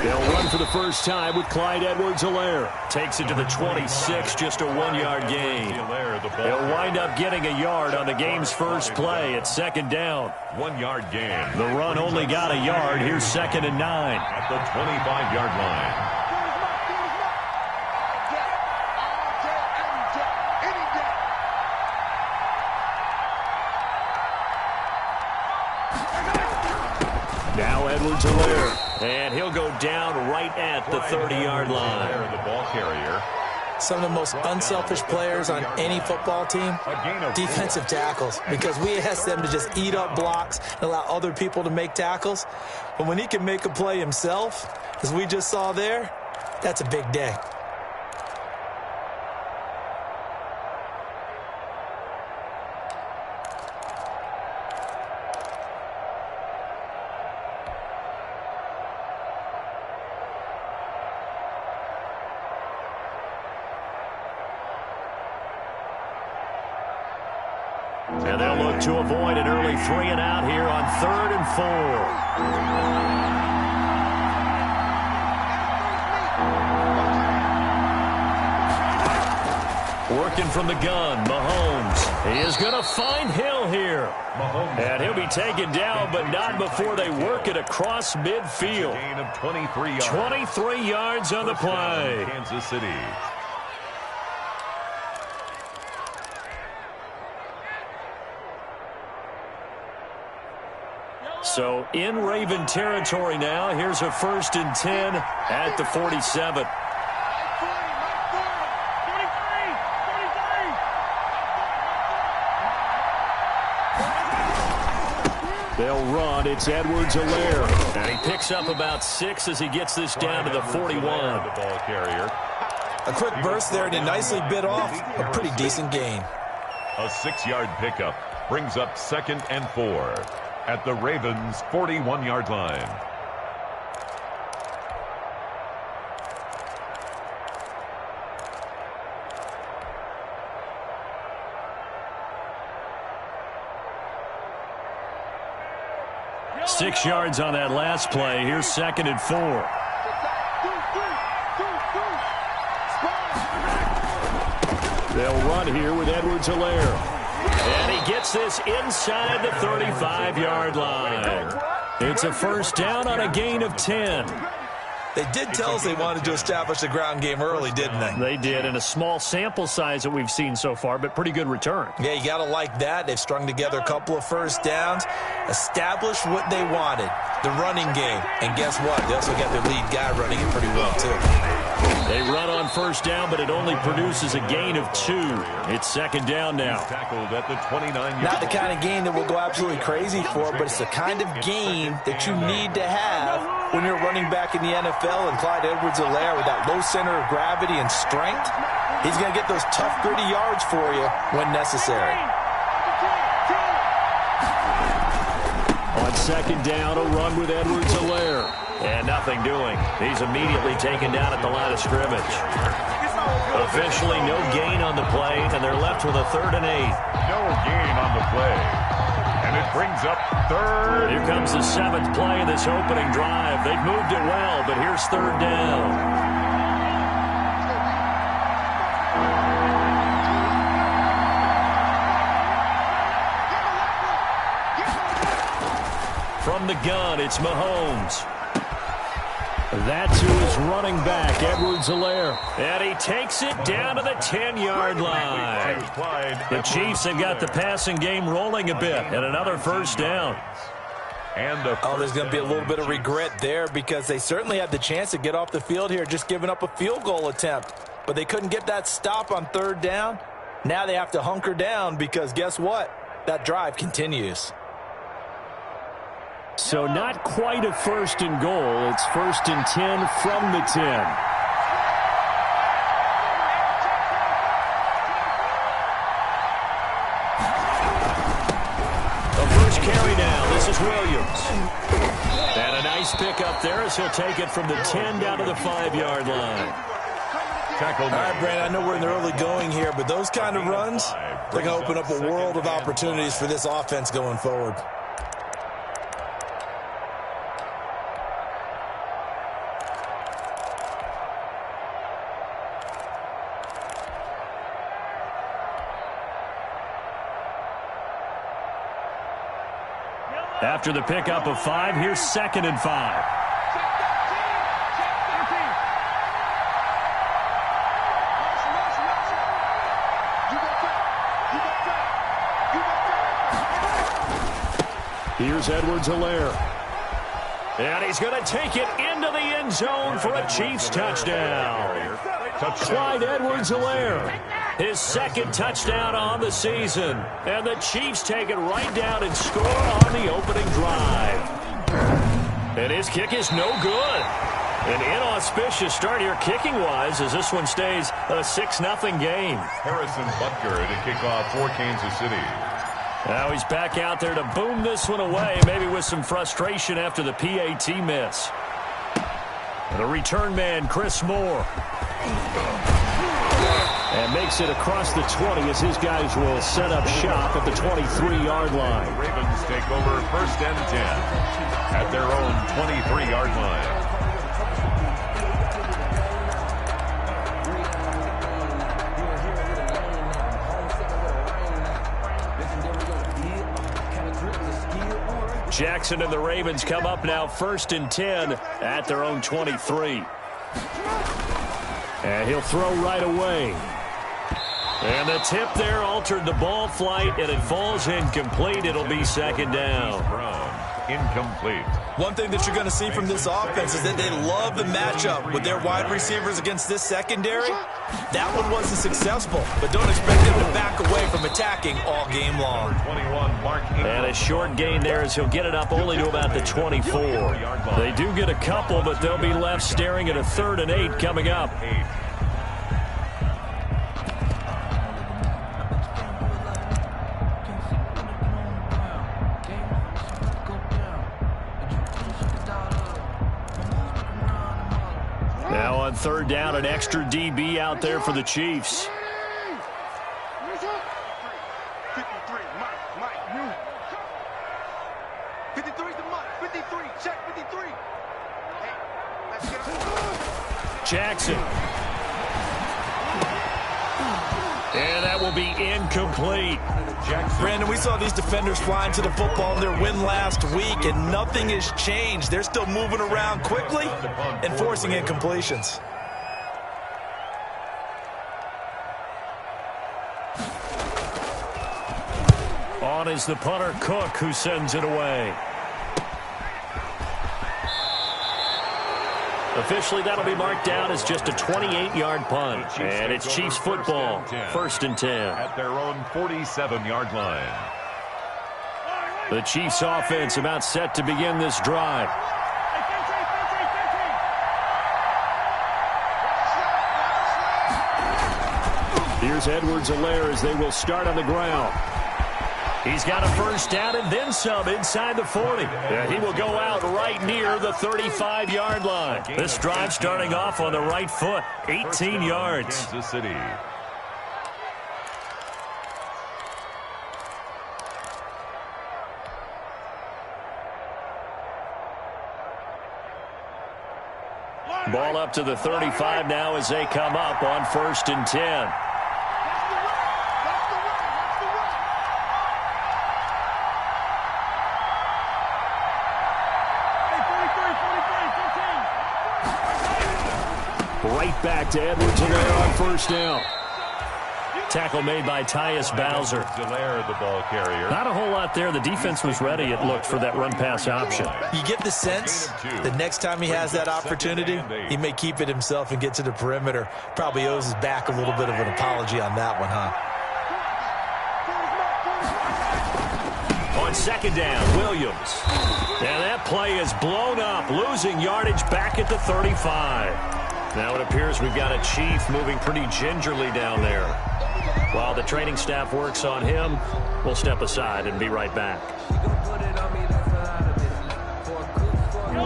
They'll run for the first time with Clyde Edwards-Helaire. Takes it to the 26, just a 1-yard gain. They'll wind up getting a yard on the game's first play at second down. 1-yard gain. The run only got a yard. Here's 2nd and 9. At the 25-yard line. Now Edwards-Helaire. And he'll go down right at the 30-yard line. The ball carrier. Some of the most unselfish players on any football team, defensive tackles, because we ask them to just eat up blocks and allow other people to make tackles. But when he can make a play himself, as we just saw there, that's a big day. And they'll look to avoid an early 3-and-out here on 3rd and 4. Working from the gun, Mahomes. He is going to find Hill here. And he'll be taken down, but not before they work it across midfield. Gain of 23 yards. 23 yards on the play. Kansas City. So in Raven territory now. Here's a 1st and 10 at the 47. They'll run. It's Edwards-Helaire. And he picks up about 6 as he gets this down to the 41. The ball carrier. A quick burst there and he nicely bit off a pretty decent gain. A 6-yard pickup brings up 2nd and 4 at the Ravens' 41-yard line. Six yards on that last play. Here's 2nd and 4. They'll run here with Edwards-Helaire. And he gets this inside the 35-yard line. It's a 1st down on a gain of 10. They did tell us they wanted to establish the ground game early, didn't they? They did, in a small sample size that we've seen so far, but pretty good return. Yeah, you got to like that. They've strung together a couple of 1st downs, established what they wanted, the running game. And guess what? They also got their lead guy running it pretty well, too. They run on 1st down, but it only produces a gain of 2. It's 2nd down now. He's tackled at the 29-yard. Not the kind of gain that we'll go absolutely crazy for, but it's the kind of gain that you need to have when you're running back in the NFL. And Clyde Edwards-Helaire, with that low center of gravity and strength, he's going to get those tough, gritty yards for you when necessary. On 2nd down, a run with Edwards-Helaire. And nothing doing. He's immediately taken down at the line of scrimmage. Officially no gain on the play, and they're left with a 3rd and 8. No gain on the play. And it brings up 3rd. Here comes the 7th play of this opening drive. They've moved it well, but here's 3rd down. From the gun, it's Mahomes. That's who is running back, Edwards-Helaire. And he takes it down to the 10-yard line. The Chiefs have got the passing game rolling a bit, and another 1st down. Oh, there's going to be a little bit of regret there because they certainly had the chance to get off the field here, just giving up a field goal attempt. But they couldn't get that stop on 3rd down. Now they have to hunker down because guess what? That drive continues. So not quite a 1st and goal. It's 1st and 10 from the 10. The first carry now. This is Williams. And a nice pick up there as he'll take it from the 10 down to the 5-yard line. All right, Brandon, I know we're in the early going here, but those kind of runs, they're going to open up a world of opportunities for this offense going forward. After the pickup of 5, here's 2nd and 5. Here's Edwards-Helaire. And he's going to take it into the end zone for a Chiefs touchdown. Clyde Edwards-Helaire, his 2nd touchdown on the season. And the Chiefs take it right down and score on the opening drive. And his kick is no good. An inauspicious start here kicking-wise as this one stays a 6-0 game. Harrison Butker to kick off for Kansas City. Now he's back out there to boom this one away, maybe with some frustration after the PAT miss. The return man, Chris Moore. And makes it across the 20 as his guys will set up shop at the 23-yard line. The Ravens take over 1st and 10 at their own 23-yard line. Jackson and the Ravens come up now 1st and 10 at their own 23. And he'll throw right away. And the tip there altered the ball flight, and it falls incomplete. It'll be 2nd down. Incomplete. One thing that you're going to see from this offense is that they love the matchup with their wide receivers against this secondary. That one wasn't successful, but don't expect them to back away from attacking all game long. 21, Mark Ingram. And a short gain there as he'll get it up only to about the 24. They do get a couple, but they'll be left staring at a 3rd and 8 coming up. Now on 3rd down, an extra DB out there for the Chiefs. Jackson. And that will be incomplete. Brandon, we saw these defenders flying to the football in their win last week, and nothing has changed. They're still moving around quickly and forcing incompletions. On is the punter, Cook, who sends it away. Officially, that'll be marked down as just a 28-yard punt. And it's Chiefs football, 1st and 10. At their own 47-yard line. The Chiefs offense about set to begin this drive. Here's Edwards-Helaire as they will start on the ground. He's got a 1st down and then some inside the 40. He will go out right near the 35-yard line. This drive starting off on the right foot, 18 yards. Kansas City. Ball up to the 35 now as they come up on 1st and 10. Right back to Edwards-Helaire on 1st down. Tackle made by Tyus Bowser. Edwards-Helaire, the ball carrier. Not a whole lot there. The defense was ready, it looked, for that run-pass option. You get the sense the next time he has that opportunity, he may keep it himself and get to the perimeter. Probably owes his back a little bit of an apology on that one, huh? On 2nd down, Williams. And that play is blown up, losing yardage back at the 35. Now it appears we've got a Chief moving pretty gingerly down there. While the training staff works on him, we'll step aside and be right back.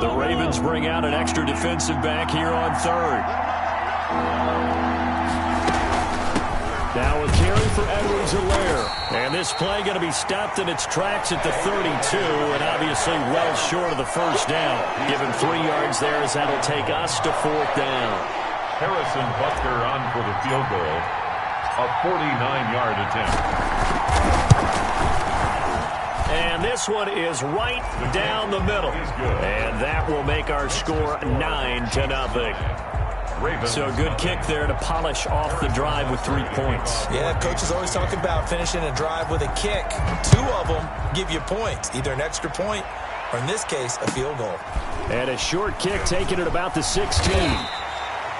The Ravens bring out an extra defensive back here on 3rd. Now a carry for Edwards-Helaire. And this play going to be stopped in its tracks at the 32, and obviously well short of the 1st down. Given 3 yards there as that'll take us to 4th down. Harrison Butker on for the field goal. A 49-yard attempt. And this one is right down the middle. And that will make our score 9-0. So good kick there to polish off the drive with 3 points. Yeah, coaches always talk about finishing a drive with a kick. 2 of them give you points, either an extra point or, in this case, a field goal. And a short kick taken at about the 16.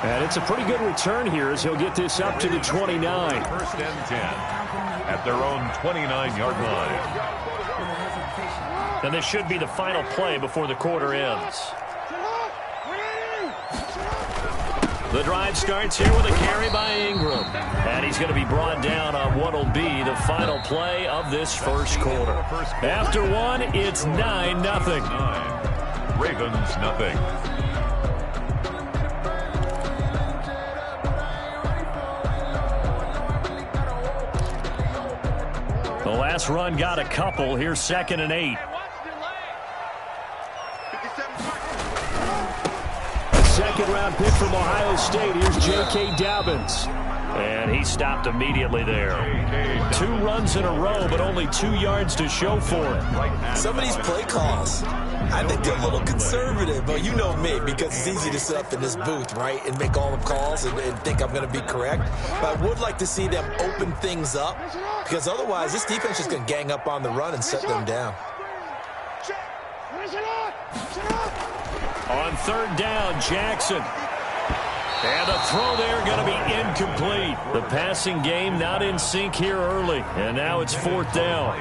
And it's a pretty good return here as he'll get this up to the 29. First and 10 at their own 29-yard line. And this should be the final play before the quarter ends. The drive starts here with a carry by Ingram. And he's going to be brought down on what will be the final play of this first quarter. After one, it's 9-0. Ravens, nothing. The last run got a couple. Here's 2nd and 8. Second-round pick from Ohio State. Here's J.K. Dobbins. And he stopped immediately there. 2 runs in a row, but only 2 yards to show for it. Some of these play calls, I think they're a little conservative, but you know me, because it's easy to sit up in this booth, right, and make all the calls and think I'm going to be correct. But I would like to see them open things up, because otherwise this defense is going to gang up on the run and set them down. On 3rd down, Jackson. And the throw there going to be incomplete. The passing game not in sync here early. And now it's 4th down.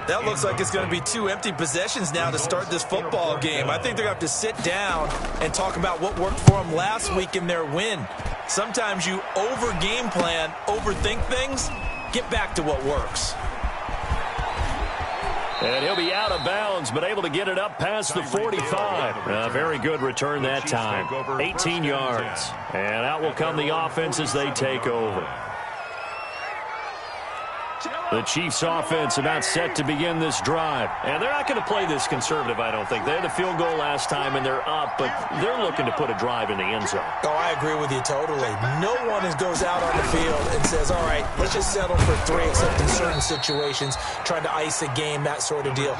That looks like it's going to be 2 empty possessions now to start this football game. I think they're going to have to sit down and talk about what worked for them last week in their win. Sometimes you over-game plan, overthink things, get back to what works. And he'll be out of bounds, but able to get it up past the 45. A very good return that time. 18 yards. And out will come the offense as they take over. The Chiefs offense about set to begin this drive. And they're not going to play this conservative, I don't think. They had a field goal last time, and they're up, but they're looking to put a drive in the end zone. Oh, I agree with you totally. No one goes out on the field and says, all right, let's just settle for 3, except in certain situations, trying to ice a game, that sort of deal.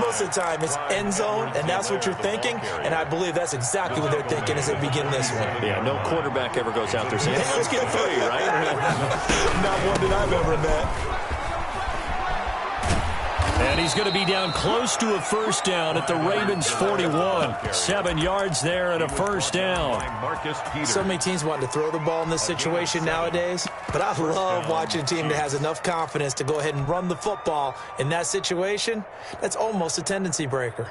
Most of the time, it's end zone, and that's what you're thinking, and I believe that's exactly what they're thinking as they begin this one. Yeah, no quarterback ever goes out there saying, hey, let's get 3, right? Not one that I've ever met. And he's going to be down close to a 1st down at the Ravens 41. 7 yards there and a 1st down. So many teams want to throw the ball in this situation nowadays, but I love watching a team that has enough confidence to go ahead and run the football in that situation. That's almost a tendency breaker.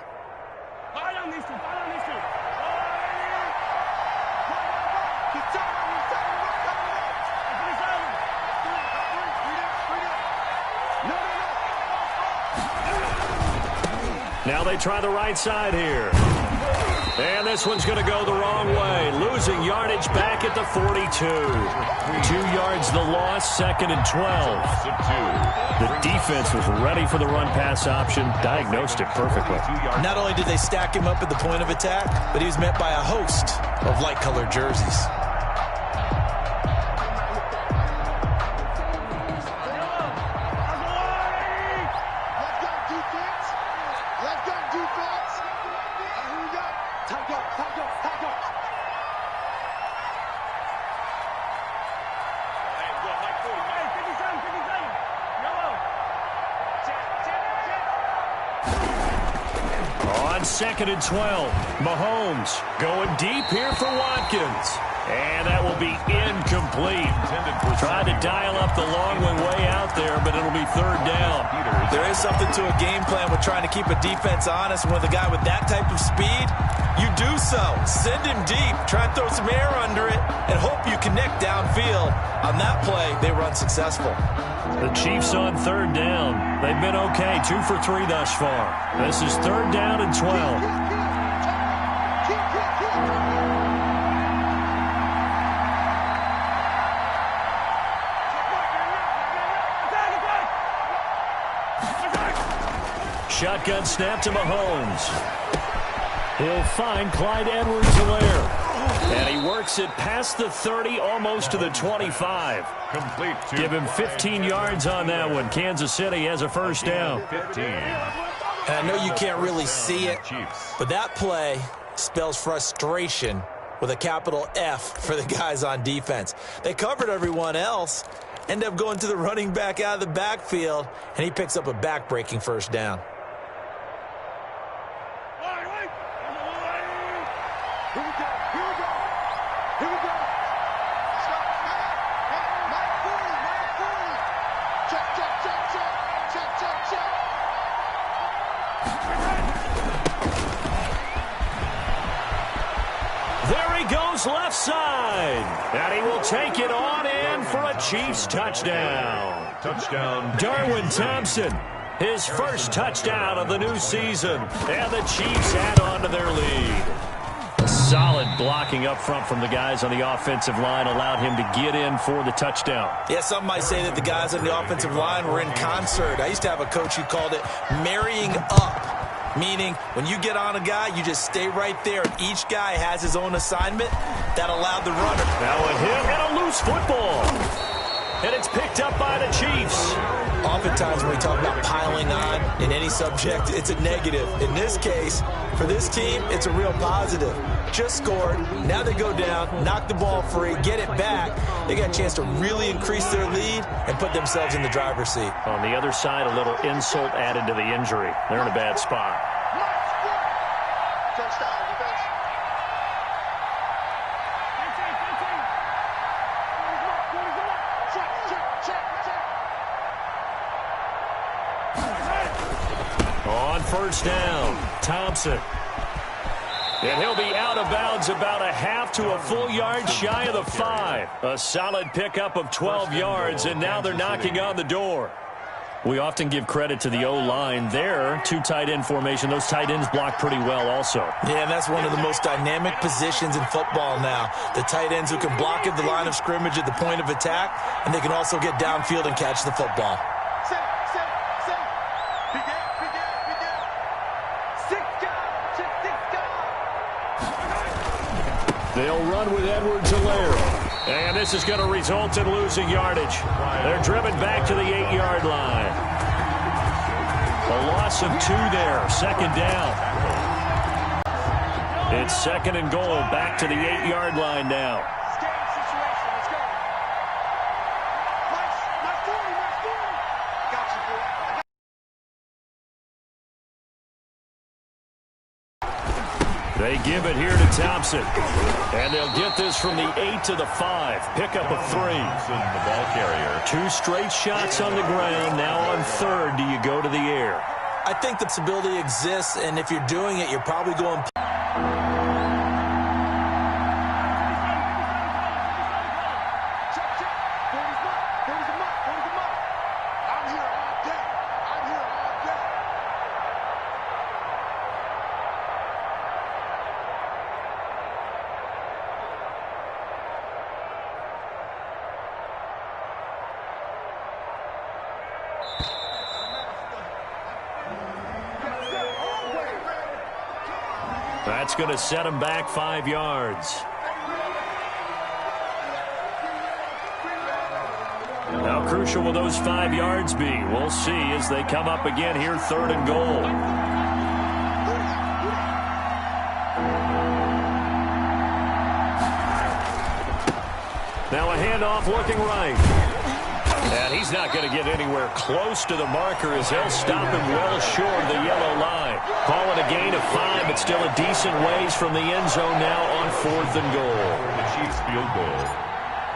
Now they try the right side here. And this one's going to go the wrong way. Losing yardage back at the 42. 2 yards the loss, 2nd and 12. The defense was ready for the run-pass option, diagnosed it perfectly. Not only did they stack him up at the point of attack, but he was met by a host of light-colored jerseys. On 2nd and 12, Mahomes going deep here for Watkins. And that will be incomplete. Tried to dial up the long way out there, but it'll be 3rd down. There is something to a game plan with trying to keep a defense honest. With a guy with that type of speed, you do so. Send him deep. Try and throw some air under it and hope you connect downfield. On that play, they were unsuccessful. The Chiefs on 3rd down. They've been okay, 2 for 3 thus far. This is 3rd down and 12. Shotgun snap to Mahomes. He'll find Clyde Edwards-Helaire. And he works it past the 30, almost to the 25. Complete to Give him 15 yards on that one. Kansas City has a first down. 15. And I know you can't really see it, but that play spells frustration with a capital F for the guys on defense. They covered everyone else, end up going to the running back out of the backfield, and he picks up a back-breaking first down. Left side, and he will take it on in for a Chiefs touchdown. Touchdown. Darwin Thompson, his first touchdown of the new season, and the Chiefs add on to their lead. Solid blocking up front from the guys on the offensive line allowed him to get in for the touchdown. Yeah, some might say that the guys on the offensive line were in concert. I used to have a coach who called it marrying up. Meaning, when you get on a guy, you just stay right there. Each guy has his own assignment. That allowed the runner. Now a hit and a loose football. And it's picked up by the Chiefs. Oftentimes when we talk about piling on in any subject, it's a negative. In this case, for this team, it's a real positive. Just scored. Now they go down, knock the ball free, get it back. They got a chance to really increase their lead and put themselves in the driver's seat. On the other side, a little insult added to the injury. They're in a bad spot. On first down, Thompson. And he'll be out of bounds about a half to a full yard shy of the 5. A solid pickup of 12 yards, and now they're knocking on the door. We often give credit to the O-line there. 2 tight end formation. Those tight ends block pretty well also. Yeah, and that's one of the most dynamic positions in football now. The tight ends who can block at the line of scrimmage at the point of attack, and they can also get downfield and catch the football. They'll run with Edwards-Helaire. And this is going to result in losing yardage. They're driven back to the 8-yard line. A loss of 2 there. Second down. It's second and goal. Back to the 8-yard line now. They give it here to Thompson. And they'll get this from the 8 to the 5. Pickup of 3. The ball carrier. 2 straight shots on the ground. Now on third, do you go to the air? I think this ability exists, and if you're doing it, you're probably going... That's going to set him back 5 yards. How crucial will those 5 yards be? We'll see as they come up again here, third and goal. Now a handoff looking right. And he's not going to get anywhere close to the marker as they'll stop him well short of the yellow line. Call it a gain of 5, but still a decent ways from the end zone now on fourth and goal. The Chiefs field goal.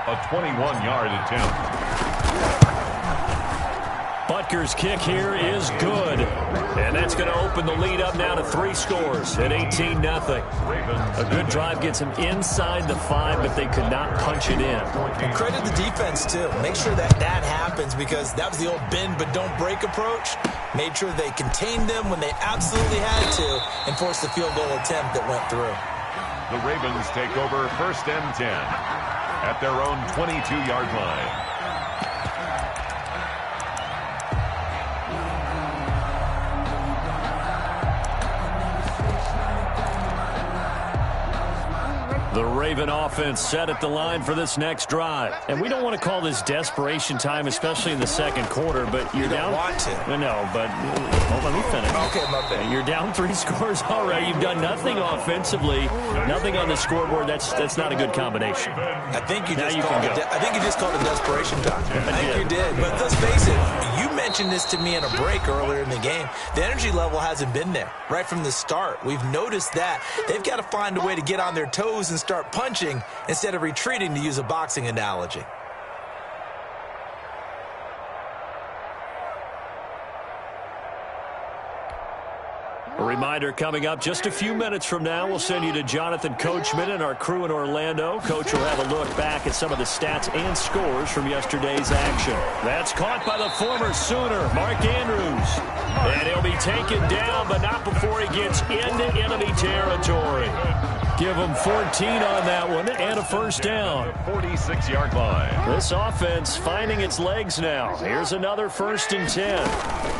A 21-yard attempt. Butker's kick here is good. And that's going to open the lead up now to 3 scores at 18-0. A good drive gets him inside the 5, but they could not punch it in. And credit the defense, too. Make sure that happens because that was the old bend but don't break approach. Made sure they contained them when they absolutely had to and forced the field goal attempt that went through. The Ravens take over first and 10 at their own 22-yard line. The Raven offense set at the line for this next drive. And we don't want to call this desperation time, especially in the second quarter, but you're down. You don't want to. No, but let me finish. Okay, my bad. You're down 3 scores already. You've done nothing offensively, nothing on the scoreboard. That's not a good combination. I think you just called it desperation time. I think you did. But let's face it, you mentioned this to me in a break earlier in the game. The energy level hasn't been there right from the start. We've noticed that. They've got to find a way to get on their toes and start punching instead of retreating, to use a boxing analogy. A reminder coming up just a few minutes from now. We'll send you to Jonathan Coachman and our crew in Orlando. Coach will have a look back at some of the stats and scores from yesterday's action. That's caught by the former Sooner, Mark Andrews. And he'll be taken down, but not before he gets into enemy territory. Give him 14 on that one and a first down. 46-yard line. This offense finding its legs now. Here's another 1st and 10.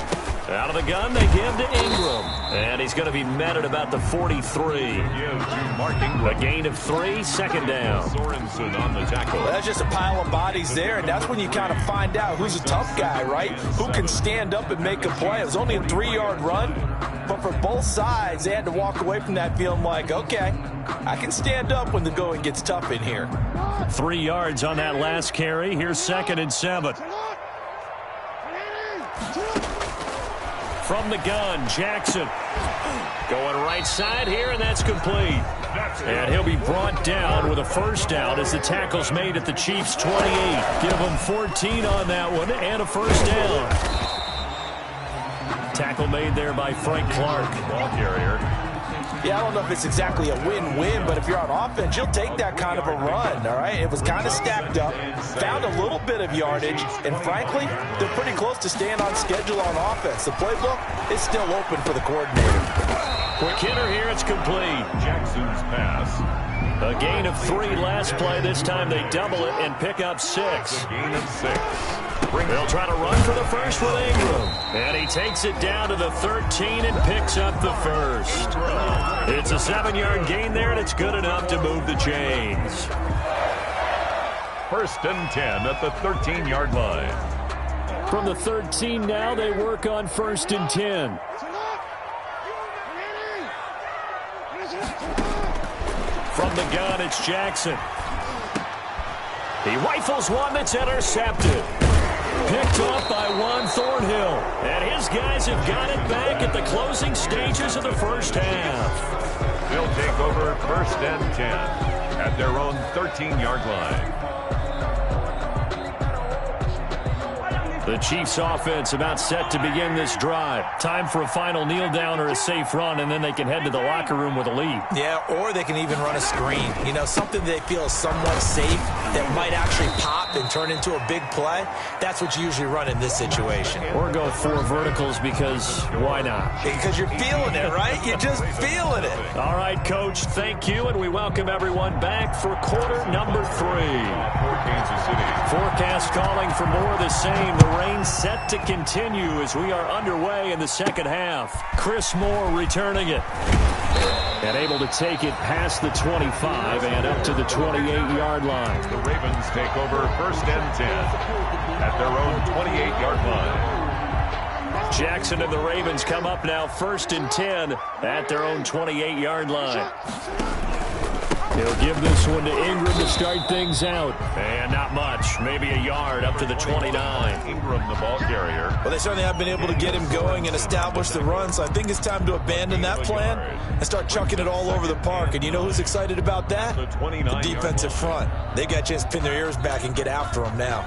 Out of the gun, they give to Ingram. And he's going to be met at about the 43. A gain of 3, 2nd down. Sorensen on the tackle. Well, that's just a pile of bodies there, and that's when you kind of find out who's a tough guy, right? Who can stand up and make a play. It was only a 3-yard run, but for both sides, they had to walk away from that feeling like, okay, I can stand up when the going gets tough in here. 3 yards on that last carry. Here's 2nd and 7. From the gun, Jackson going right side here, and that's complete. And he'll be brought down with a first down as the tackle's made at the Chiefs' 28. Give them 14 on that one and a first down. Tackle made there by Frank Clark. Ball carrier. Yeah, I don't know if it's exactly a win-win, but if you're on offense, you'll take that kind of a run, all right? It was kind of stacked up, found a little bit of yardage, and frankly, they're pretty close to staying on schedule on offense. The playbook is still open for the coordinator. Quick hitter here, it's complete. Jackson's pass. A gain of 3 last play. This time they double it and pick up 6. A gain of 6. They'll try to run for the first with Ingram. And he takes it down to the 13 and picks up the first. It's a 7-yard gain there, and it's good enough to move the chains. 1st and 10 at the 13-yard line. From the 13 now, they work on 1st and 10. From the gun, it's Jackson. He rifles one that's intercepted. Picked off by Juan Thornhill. And his guys have got it back at the closing stages of the first half. They'll take over 1st and 10 at their own 13-yard line. The Chiefs offense about set to begin this drive. Time for a final kneel down or a safe run, and then they can head to the locker room with a lead. Yeah, or they can even run a screen. You know, something they feel is somewhat safe that might actually pop and turn into a big play. That's what you usually run in this situation. Or go 4 verticals because why not? Because you're feeling it, right? You're just feeling it. All right, Coach, thank you, and we welcome everyone back for quarter number 3. For Kansas City. Forecast calling for more of the same. The rain set to continue as we are underway in the second half. Chris Moore returning it. And able to take it past the 25 and up to the 28-yard line. The Ravens take over 1st and 10 at their own 28-yard line. Jackson and the Ravens come up now 1st and 10 at their own 28-yard line. He'll give this one to Ingram to start things out. And not much. Maybe a yard up to the 29. Ingram, the ball carrier. Well, they certainly have been able to get him going and establish the run, so I think it's time to abandon that plan and start chucking it all over the park. And you know who's excited about that? The defensive front. They got a chance to pin their ears back and get after him now.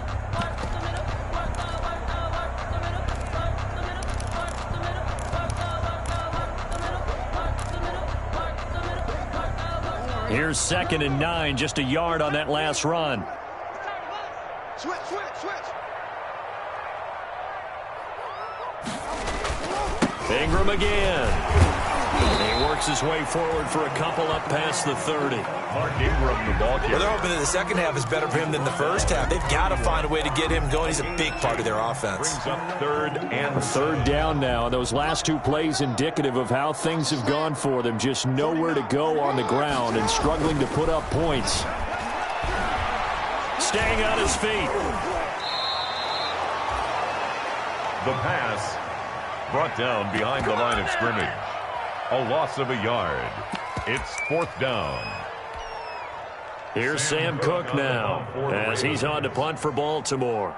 Here's 2nd and 9, just a yard on that last run. Switch. Ingram again. He works his way forward for a couple up past the 30. Mark Ingram, the ball carrier. Well, they're hoping that the second half is better for him than the first half. They've got to find a way to get him going. He's a big part of their offense. Brings up third and third down now. Those last two plays indicative of how things have gone for them. Just nowhere to go on the ground and struggling to put up points. Staying on his feet. the pass brought down behind the line of scrimmage. A loss of a yard. It's fourth down. Here's Sam Cook now as he's on to punt for Baltimore.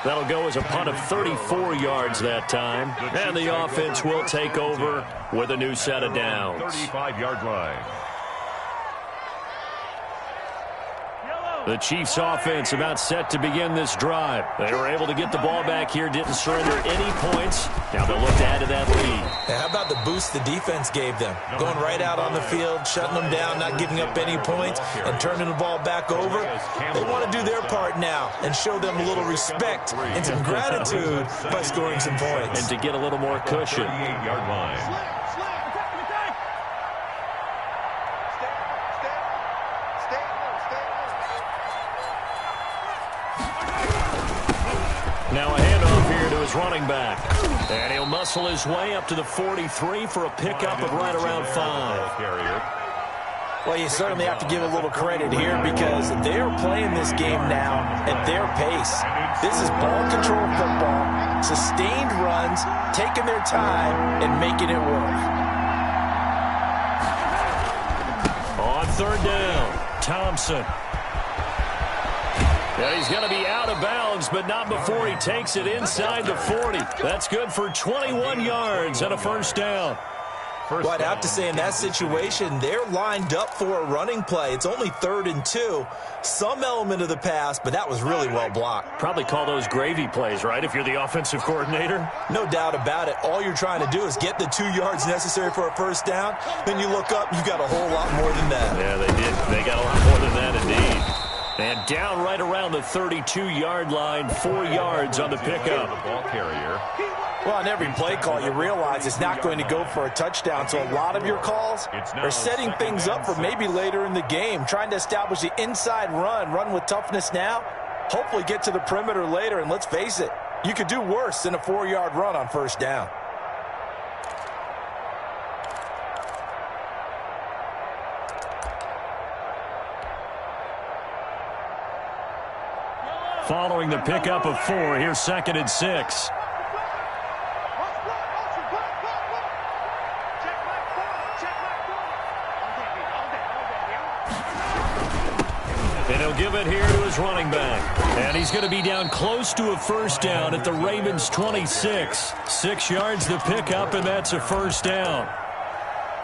That'll go as a punt of 34 yards that time. And the offense will take over with a new set of downs. 35-yard line. The Chiefs offense about set to begin this drive. They were able to get the ball back here, didn't surrender any points. Now they'll look to add to that lead. How about the boost the defense gave them? Going right out on the field, shutting them down, not giving up any points, and turning the ball back over. They want to do their part now and show them a little respect and some gratitude by scoring some points. And to get a little more cushion. 38-yard line. Now a handoff here to his running back. And he'll muscle his way up to the 43 for a pickup of right around 5. Well, you certainly have to give a little credit here because they're playing this game now at their pace. This is ball control football, sustained runs, taking their time, and making it work. On third down, Thompson. And he's going to be out of bounds, but not before he takes it inside the 40. That's good for 21 yards and a first down. Well, I'd have to say in that situation, they're lined up for a running play. It's only 3rd and 2. Some element of the pass, but that was really well blocked. Probably call those gravy plays, right, if you're the offensive coordinator? No doubt about it. All you're trying to do is get the 2 yards necessary for a first down. Then you look up, you got a whole lot more than that. Yeah, they did. They got a lot more than that indeed. And down right around the 32-yard line, 4 yards on the pickup. The ball carrier. Well, on every play call, you realize it's not going to go for a touchdown. So a lot of your calls are setting things up for maybe later in the game, trying to establish the inside run with toughness now, hopefully get to the perimeter later. And let's face it, you could do worse than a 4-yard run on first down. Following the pickup of 4, here's 2nd and 6. And he'll give it here to his running back. And he's going to be down close to a first down at the Ravens' 26. 6 yards the pickup, and that's a first down.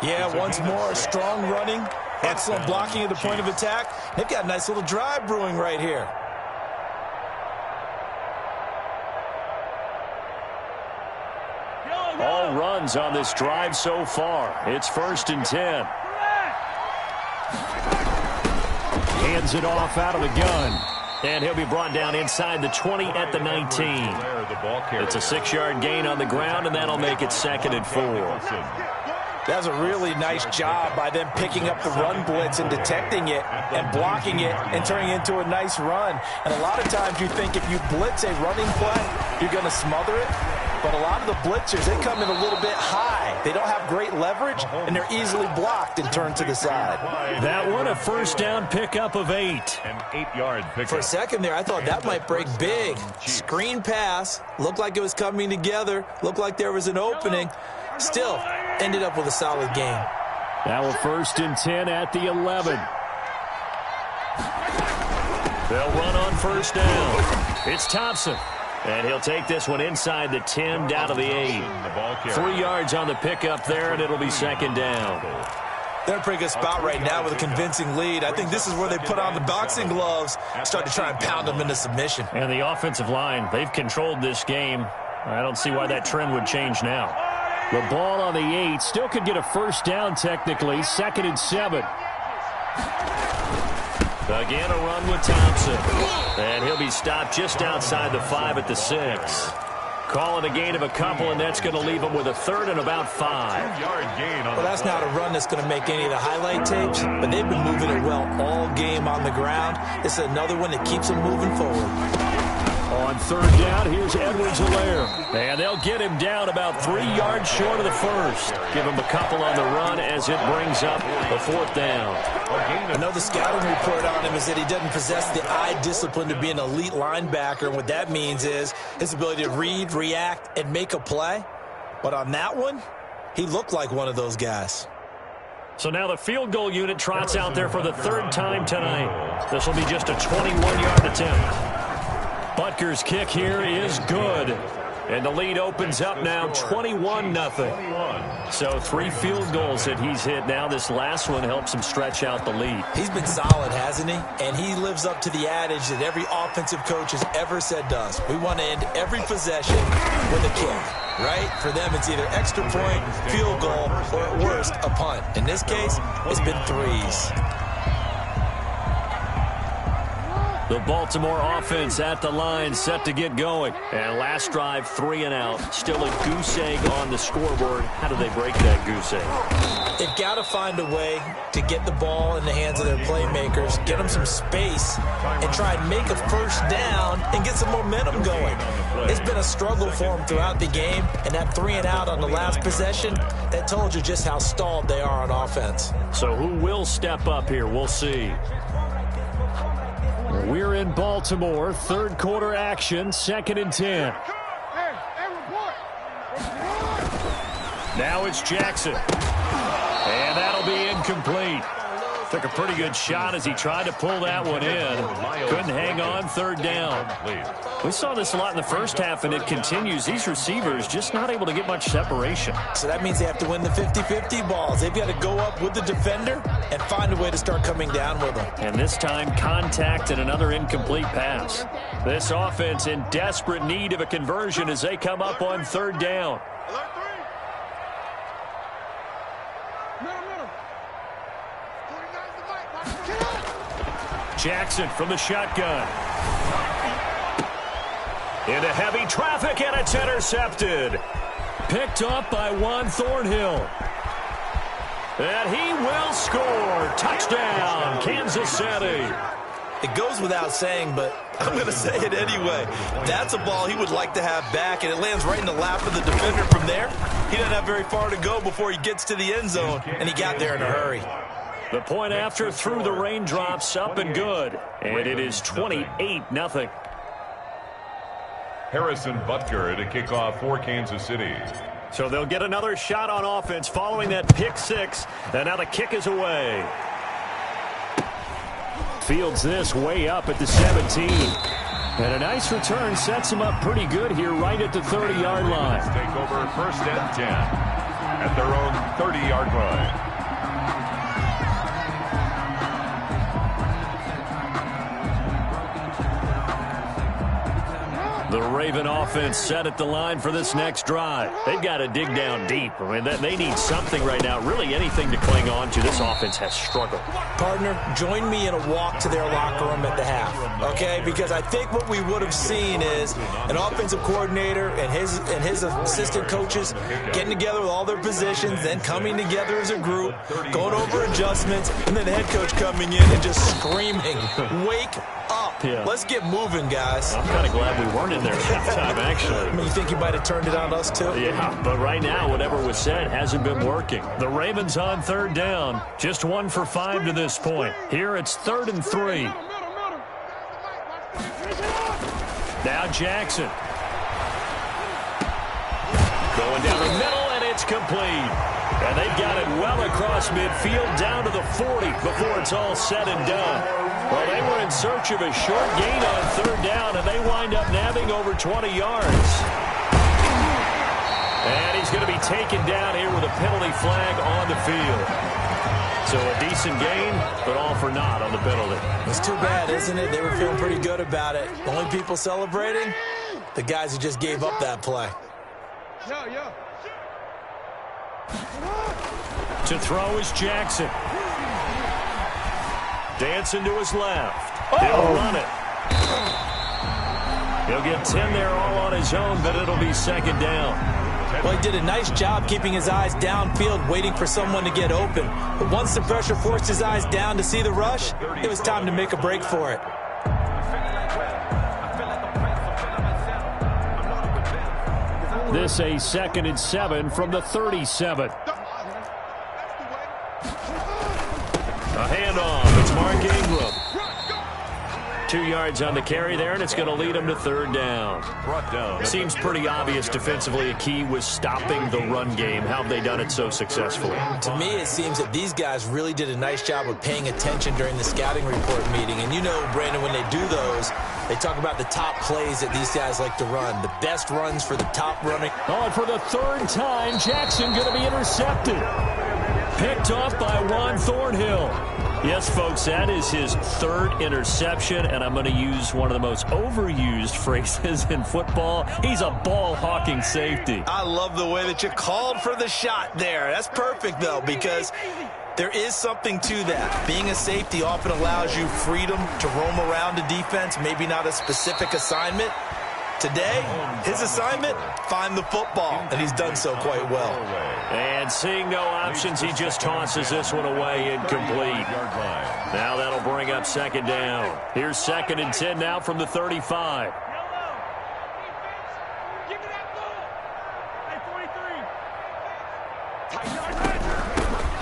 Yeah, once more, strong running, excellent blocking at the point of attack. They've got a nice little drive brewing right here. All runs on this drive so far. It's 1st and 10. Hands it off out of the gun. And he'll be brought down inside the 20 at the 19. It's a 6-yard gain on the ground, and that'll make it 2nd and 4. That's a really nice job by them picking up the run blitz and detecting it and blocking it and turning it into a nice run. And a lot of times you think if you blitz a running play, you're going to smother it. But a lot of the blitzers, they come in a little bit high. They don't have great leverage, and they're easily blocked and turned to the side. That one a first down pickup of 8. An 8-yard pickup. For a second there, I thought that might break big. Screen pass. Looked like it was coming together. Looked like there was an opening. Still, ended up with a solid game. Now a 1st and 10 at the 11. They'll run on first down. It's Thompson. And he'll take this one inside the 10 down to the 8. 3 yards on the pickup there, and it'll be 2nd down. They're in a pretty good spot right now with a convincing lead. I think this is where they put on the boxing gloves, start to try and pound them into submission. And the offensive line, they've controlled this game. I don't see why that trend would change now. The ball on the 8. Still could get a first down technically. 2nd and 7. Again, a run with Thompson. And he'll be stopped just outside the 5 at the 6. Call it a gain of a couple, and that's going to leave him with a 3rd and about 5. 2-yard gain on well, that's not a run that's going to make any of the highlight tapes, but they've been moving it well all game on the ground. This is another one that keeps them moving forward. On 3rd down, here's Edwards-Helaire. And they'll get him down about 3 yards short of the 1st. Give him a couple on the run as it brings up the 4th down. Another scouting report on him is that he doesn't possess the eye discipline to be an elite linebacker. And what that means is his ability to read, react, and make a play. But on that one, he looked like one of those guys. So now the field goal unit trots out there for the 3rd time tonight. This will be just a 21-yard attempt. Butker's kick here is good. And the lead opens up now 21-0. So 3 field goals that he's hit now. This last one helps him stretch out the lead. He's been solid, hasn't he? And he lives up to the adage that every offensive coach has ever said to us. We want to end every possession with a kick, right? For them, it's either extra point, field goal, or at worst, a punt. In this case, it's been 3s. The Baltimore offense at the line, set to get going. And last drive, 3 and out. Still a goose egg on the scoreboard. How do they break that goose egg? They've got to find a way to get the ball in the hands of their playmakers, get them some space, and try and make a first down and get some momentum going. It's been a struggle for them throughout the game, and that 3 and out on the last possession, that told you just how stalled they are on offense. So who will step up here? We'll see. We're in Baltimore, 3rd quarter action, 2nd and 10. Now it's Jackson. And that'll be incomplete. Took a pretty good shot as he tried to pull that one in. Couldn't hang on, 3rd down. We saw this a lot in the first half, and it continues. These receivers just not able to get much separation. So that means they have to win the 50-50 balls. They've got to go up with the defender and find a way to start coming down with them. And this time, contact and another incomplete pass. This offense in desperate need of a conversion as they come up on 3rd down. Jackson from the shotgun. Into heavy traffic, and it's intercepted. Picked up by Juan Thornhill. And he will score. Touchdown, Kansas City. It goes without saying, but I'm going to say it anyway. That's a ball he would like to have back, and it lands right in the lap of the defender from there. He doesn't have very far to go before he gets to the end zone, and he got there in a hurry. The point after through the raindrops, up and good. And it is 28-0. Harrison Butker to kick off for Kansas City. So they'll get another shot on offense following that pick 6. And now the kick is away. Fields this way up at the 17. And a nice return sets him up pretty good here right at the 30-yard line. Take over 1st and 10 at their own 30-yard line. The Raven offense set at the line for this next drive. They've got to dig down deep. I mean, they need something right now, really anything to cling on to. This offense has struggled. Partner, join me in a walk to their locker room at the half, okay? Because I think what we would have seen is an offensive coordinator and his assistant coaches getting together with all their positions, then coming together as a group, going over adjustments, and then the head coach coming in and just screaming, "Wake up. Yeah. Let's get moving, guys." I'm kind of glad we weren't in there at halftime, actually. I mean, you think you might have turned it on us, too? Yeah, but right now, whatever was said hasn't been working. The Ravens on 3rd down. Just 1 for 5 to this point. Here it's 3rd and 3. Now Jackson. Going down the middle, and it's complete. And they've got it well across midfield down to the 40 before it's all said and done. Well, they were in search of a short gain on 3rd down, and they wind up nabbing over 20 yards. And he's going to be taken down here with a penalty flag on the field. So a decent gain, but all for naught on the penalty. It's too bad, isn't it? They were feeling pretty good about it. The only people celebrating, the guys who just gave up that play. To throw is Jackson. Dancing to his left. He'll run it. He'll get 10 there all on his own, but it'll be second down. Well, he did a nice job keeping his eyes downfield, waiting for someone to get open. But once the pressure forced his eyes down to see the rush, it was time to make a break for it. This a 2nd and 7 from the 37. A handoff. It's Mark Ingram. 2 yards on the carry there, and it's going to lead him to third down. Seems pretty obvious defensively a key was stopping the run game. How have they done it so successfully? To me, it seems that these guys really did a nice job of paying attention during the scouting report meeting. And you know, Brandon, when they do those, they talk about the top plays that these guys like to run, the best runs for the top running. Oh, and for the 3rd time, Jackson going to be intercepted. Picked off by Juan Thornhill. Yes, folks, that is his 3rd interception, and I'm going to use one of the most overused phrases in football. He's a ball-hawking safety. I love the way that you called for the shot there. That's perfect, though, because there is something to that. Being a safety often allows you freedom to roam around a defense, maybe not a specific assignment. Today, his assignment, find the football, and he's done so quite well. And seeing no options, he just tosses this one away incomplete. Now that'll bring up second down. Here's 2nd and 10 now from the 35.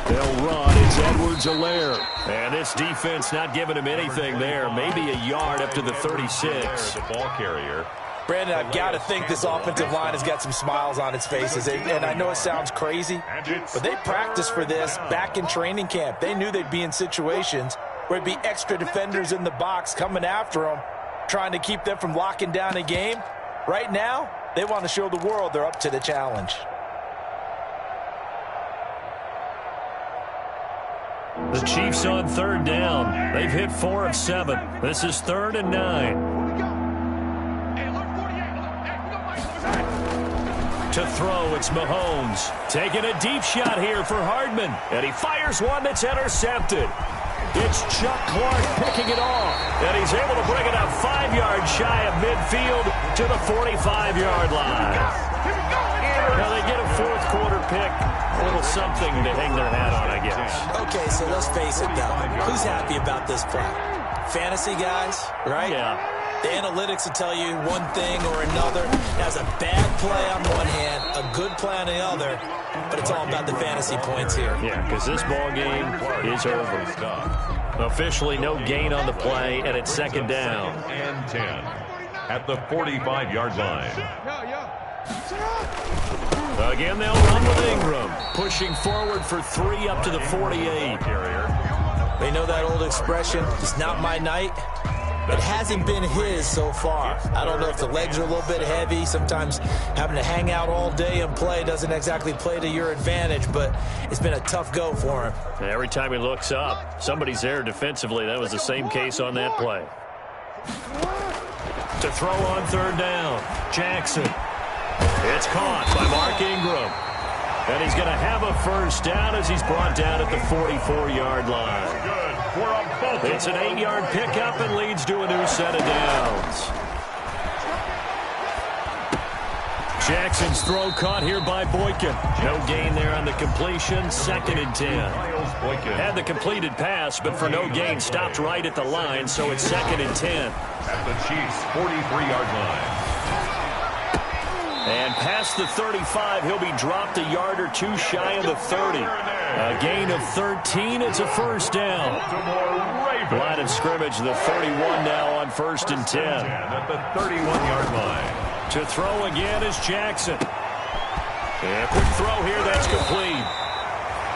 They'll run. It's Edwards-Helaire. And this defense not giving him anything there. Maybe a yard up to the 36. The ball carrier. Brandon, I've got to think this offensive line has got some smiles on its faces. And I know it sounds crazy, but they practiced for this back in training camp. They knew they'd be in situations where it'd be extra defenders in the box coming after them, trying to keep them from locking down a game. Right now, they want to show the world they're up to the challenge. The Chiefs on 3rd down. They've hit 4 of 7. This is 3rd and 9. To throw, it's Mahomes. Taking a deep shot here for Hardman. And he fires one that's intercepted. It's Chuck Clark picking it off. And he's able to bring it up 5 yards shy of midfield to the 45-yard line. Now they get a 4th quarter pick. A little something to hang their hat on, I guess. Okay, so let's face it, though. Who's happy about this play? Fantasy guys, right? Yeah. The analytics will tell you one thing or another. That's a bad play on one hand, a good play on the other, but it's all about the fantasy points here. Yeah, because this ball game is over. Officially no gain on the play, and it's 2nd down. And 10 at the 45-yard line. Again, they'll run with Ingram, pushing forward for 3 up to the 48. They know that old expression, it's not my night. It hasn't been his so far. I don't know if the legs are a little bit heavy. Sometimes having to hang out all day and play doesn't exactly play to your advantage, but it's been a tough go for him. And every time he looks up, somebody's there defensively. That was the same case on that play. To throw on 3rd down, Jackson. It's caught by Mark Ingram. And he's going to have a 1st down as he's brought down at the 44-yard line. It's an 8-yard pickup and leads to a new set of downs. Jackson's throw caught here by Boykin. No gain there on the completion. 2nd and 10. Had the completed pass, but for no gain, stopped right at the line, so it's 2nd and 10. At the Chiefs' 43-yard line. And past the 35, he'll be dropped a yard or 2 shy of the 30. A gain of 13, it's a 1st down. Line of scrimmage, the 31 now on 1st and 10. At the 31-yard line. To throw again is Jackson. And a quick throw here, that's complete.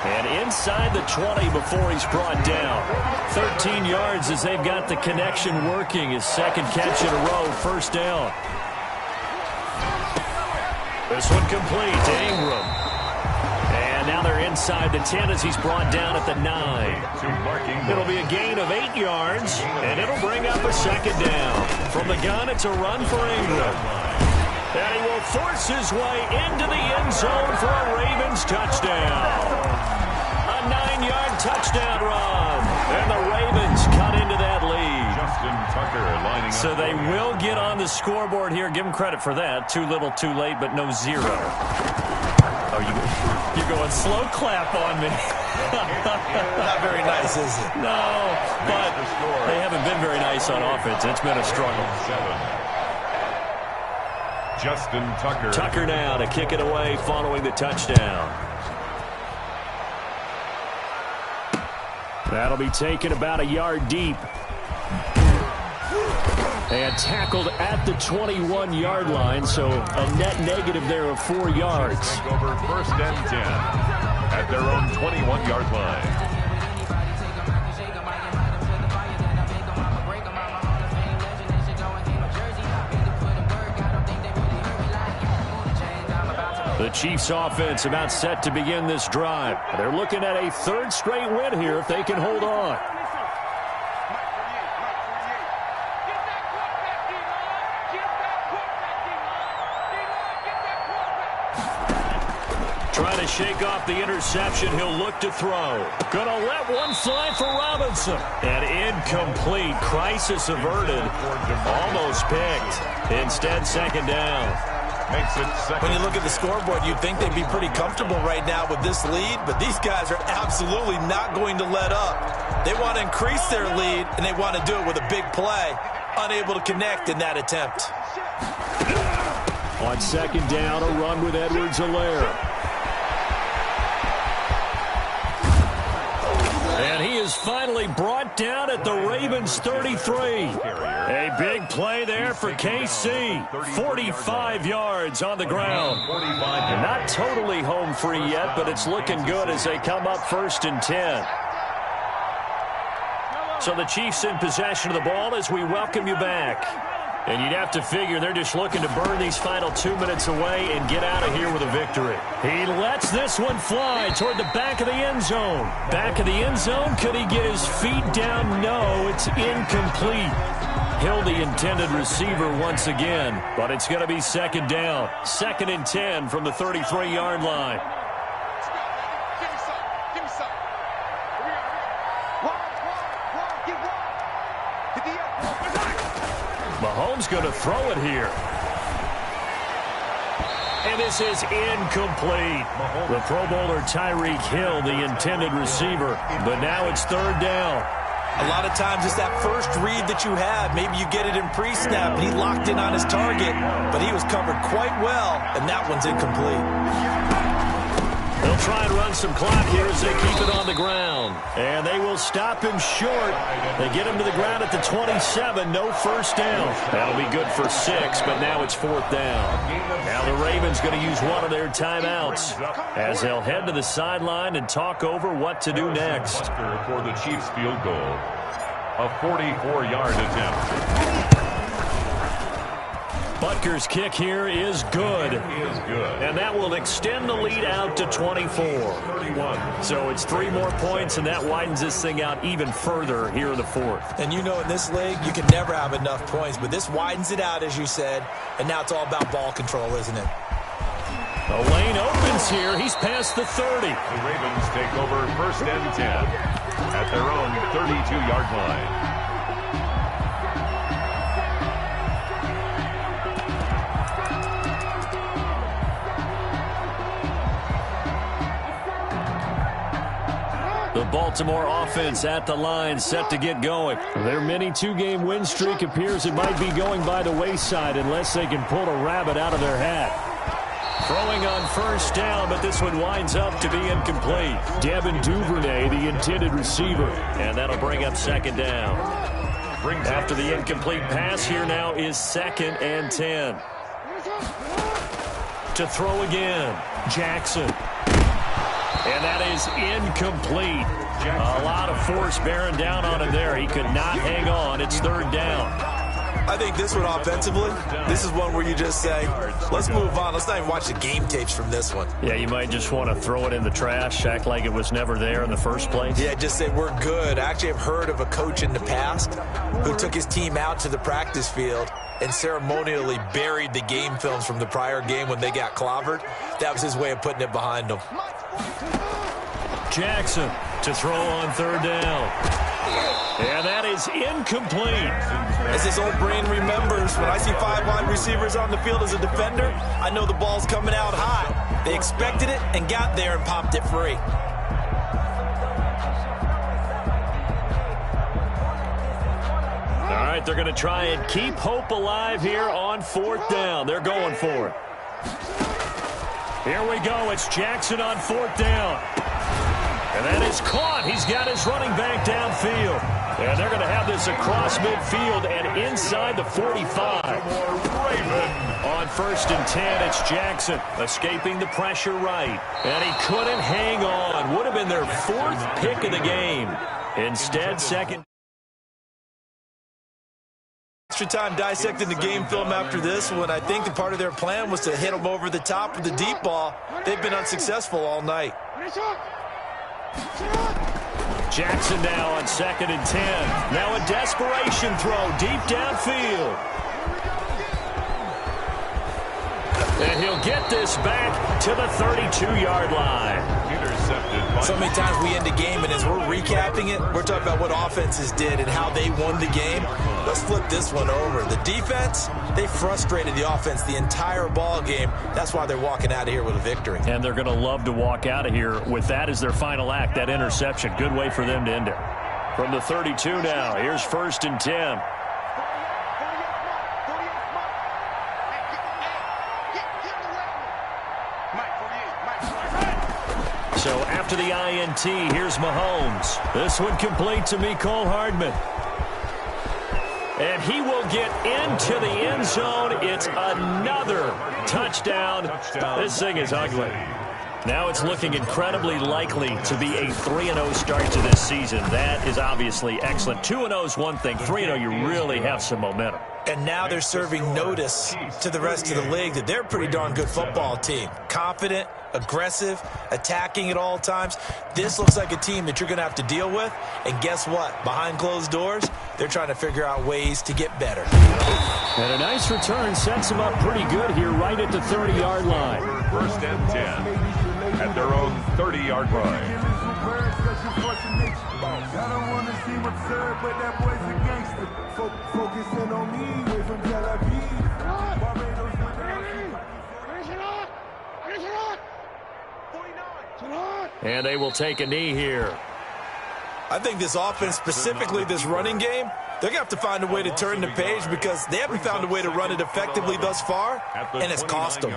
And inside the 20 before he's brought down. 13 yards as they've got the connection working. His 2nd catch in a row, 1st down. This one complete to Ingram. And now they're inside the 10 as he's brought down at the 9. It'll be a gain of 8 yards, and it'll bring up a 2nd down. From the gun, it's a run for Ingram. And he will force his way into the end zone for a Ravens touchdown. A 9-yard touchdown run. And the Ravens cut into that lead. Justin Tucker lining up. So they will get on the scoreboard here. Give them credit for that. Too little, too late, but no zero. Oh, you're going slow clap on me. Not very nice, is it? No, but they haven't been very nice on offense. It's been a struggle. 7. Justin Tucker. Tucker now to kick it away following the touchdown. That'll be taken about a yard deep. And tackled at the 21-yard line, so a net negative there of 4 yards. Take over 1st and 10 at their own 21-yard line. The Chiefs offense about set to begin this drive. They're looking at a 3rd straight win here if they can hold on. Trying to shake off the interception. He'll look to throw. Gonna let one fly for Robinson. And incomplete. Crisis averted. Almost picked. Instead, 2nd down. Makes it 2nd. When you look at the scoreboard, you'd think they'd be pretty comfortable right now with this lead, but these guys are absolutely not going to let up. They want to increase their lead, and they want to do it with a big play. Unable to connect in that attempt. On 2nd down, a run with Edwards-Helaire. And he is finally brought down at the Ravens 33. A big play there for KC. 45 yards on the ground. Not totally home free yet, but it's looking good as they come up 1st and 10. So the Chiefs in possession of the ball as we welcome you back. And you'd have to figure they're just looking to burn these final 2 minutes away and get out of here with a victory. He lets this one fly toward the back of the end zone. Back of the end zone, could he get his feet down? No, it's incomplete. Hill the intended receiver once again, but it's going to be 2nd down. 2nd and 10 from the 33-yard line. Mahomes going to throw it here. And this is incomplete. The Pro Bowler Tyreek Hill, the intended receiver. But now it's 3rd down. A lot of times it's that first read that you have. Maybe you get it in pre-snap, and he locked in on his target, but he was covered quite well, and that one's incomplete. They'll try and run some clock here as they keep it on the ground. And they will stop him short. They get him to the ground at the 27. No 1st down. That'll be good for 6, but now it's 4th down. Now the Ravens going to use one of their timeouts as they'll head to the sideline and talk over what to do next. For the Chiefs field goal. A 44-yard attempt. Butker's kick here is good. And that will extend the lead out to 24. So it's 3 more points, and that widens this thing out even further here in the 4th. And you know in this league, you can never have enough points, but this widens it out, as you said, and now it's all about ball control, isn't it? The lane opens here. He's past the 30. The Ravens take over 1st and 10 at their own 32-yard line. The Baltimore offense at the line, set to get going. Their mini 2-game win streak appears it might be going by the wayside unless they can pull a rabbit out of their hat. Throwing on 1st down, but this one winds up to be incomplete. Devin Duvernay, the intended receiver, and that'll bring up 2nd down. After the incomplete pass, here now is 2nd and 10. To throw again, Jackson. And that is incomplete. A lot of force bearing down on him there. He could not hang on. It's 3rd down. I think this one offensively, this is one where you just say, let's move on. Let's not even watch the game tapes from this one. Yeah, you might just want to throw it in the trash, act like it was never there in the first place. Yeah, just say we're good. I actually have heard of a coach in the past who took his team out to the practice field and ceremonially buried the game films from the prior game when they got clobbered. That was his way of putting it behind them. Jackson to throw on third down. And that is incomplete. As his old brain remembers, when I see 5 wide receivers on the field as a defender, I know the ball's coming out high. They expected it and got there and popped it free. All right, they're going to try and keep hope alive here on fourth down. They're going for it. Here we go. It's Jackson on fourth down. And that is caught. He's got his running back downfield. And they're going to have this across midfield and inside the 45. On first and 10, it's Jackson escaping the pressure right. And he couldn't hang on. Would have been their 4th pick of the game. Instead, second. Extra time dissecting the game film after this one. I think the part of their plan was to hit them over the top with the deep ball. They've been unsuccessful all night. Jackson now on second and 10. Now a desperation throw deep downfield. And he'll get this back to the 32-yard line. So many times we end the game, and as we're recapping it, we're talking about what offenses did and how they won the game. Let's flip this one over. The defense, they frustrated the offense the entire ball game. That's why they're walking out of here with a victory. And they're going to love to walk out of here with that as their final act, that interception. Good way for them to end it. From the 32 now, here's first and 10. So after the INT, here's Mahomes. This one complete to Mecole Hardman. And he will get into the end zone. It's another touchdown. This thing is ugly. Now it's looking incredibly likely to be a 3-0 start to this season. That is obviously excellent. 2-0 is one thing. 3-0, you really have some momentum. And now they're serving notice to the rest of the league that they're a pretty darn good football team. Confident, aggressive, attacking at all times. This looks like a team that you're going to have to deal with. And guess what? Behind closed doors, they're trying to figure out ways to get better. And a nice return sets them up pretty good here right at the 30-yard line. First and 10 at their own 30-yard line. I don't want to see what's served, but that boy's a gangster. Focusing on me, way from Tel Aviv. Barbados with the And they will take a knee here. I think this offense, specifically this running game, they're going to have to find a way to turn the page because they haven't found a way to run it effectively thus far, and it's cost them.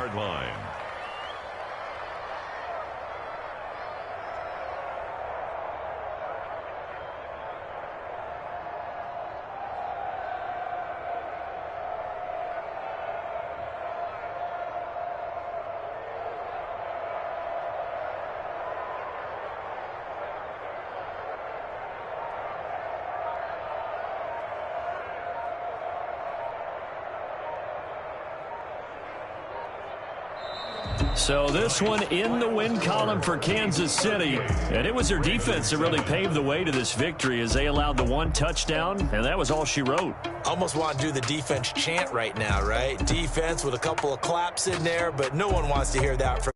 So this one in the win column for Kansas City. And it was their defense that really paved the way to this victory as they allowed the 1 touchdown, and that was all she wrote. Almost want to do the defense chant right now, right? Defense with a couple of claps in there, but no one wants to hear that from